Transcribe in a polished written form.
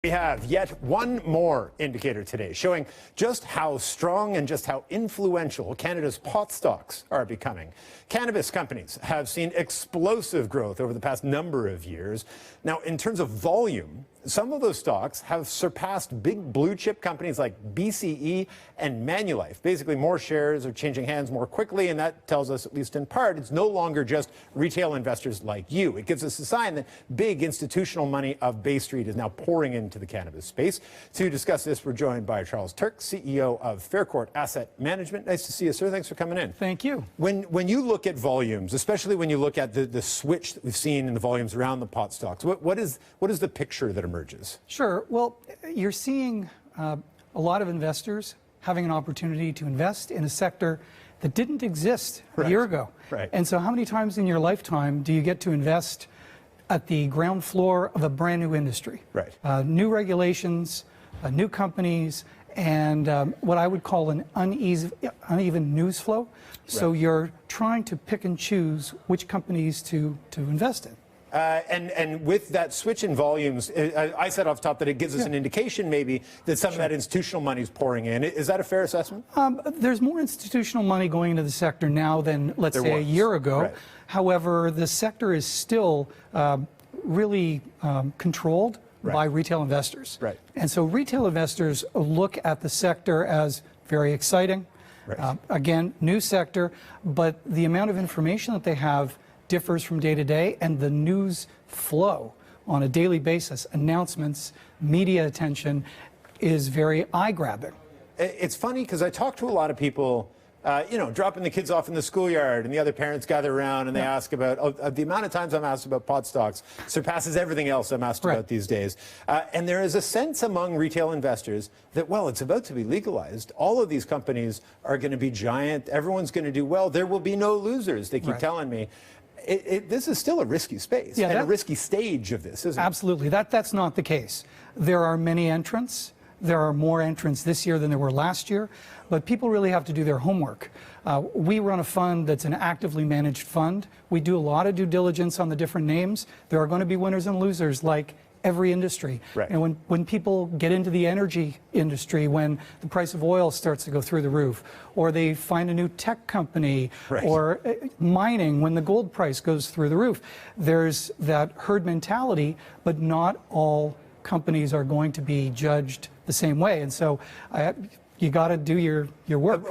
We have yet one more indicator today showing just how strong and just how influential Canada's pot stocks are becoming. Cannabis companies have seen explosive growth over the past number of years. Now, in terms of volume, some of those stocks have surpassed big blue chip companies like BCE and Manulife. Basically, more shares are changing hands more quickly, and that tells us, at least in part, it's no longer just retail investors like you. It gives us a sign that big institutional money of Bay Street is now pouring into the cannabis space. To discuss this, we're joined by Charles Turk, CEO of Faircourt Asset Management. Nice to see you, sir. Thanks for coming in. Thank you. When you look at volumes, especially when you look at the switch that we've seen in the volumes around the pot stocks, what is the picture that emerges? Sure. Well, you're seeing a lot of investors having an opportunity to invest in a sector that didn't exist a year ago. Right. And so how many times in your lifetime do you get to invest at the ground floor of a brand new industry? Right. New regulations, new companies, and what I would call an uneven news flow. So you're trying to pick and choose which companies to invest in. And with that switch in volumes, I said off top that it gives us an indication maybe that some of that institutional money is pouring in. Is that a fair assessment? There's more institutional money going into the sector now than, let's say, a year ago. Right. However, the sector is still really controlled by retail investors. Right. And so retail investors look at the sector as very exciting. Right. Again, new sector, but the amount of information that they have differs from day to day, and the news flow on a daily basis, announcements, media attention, is very eye-grabbing. It's funny because I talk to a lot of people, dropping the kids off in the schoolyard, and the other parents gather around and they ask about, the amount of times I'm asked about pot stocks surpasses everything else I'm asked about these days. And there is a sense among retail investors that, well, it's about to be legalized. All of these companies are going to be giant. Everyone's going to do well. There will be no losers, they keep telling me. This is still a risky space and a risky stage of this, isn't it? Absolutely. That's not the case. There are many entrants. There are more entrants this year than there were last year, but people really have to do their homework. We run a fund that's an actively managed fund. We do a lot of due diligence on the different names. There are going to be winners and losers like every industry. Right. And when people get into the energy industry, when the price of oil starts to go through the roof, or they find a new tech company, or mining, when the gold price goes through the roof, there's that herd mentality, but not all companies are going to be judged the same way. And so you got to do your work.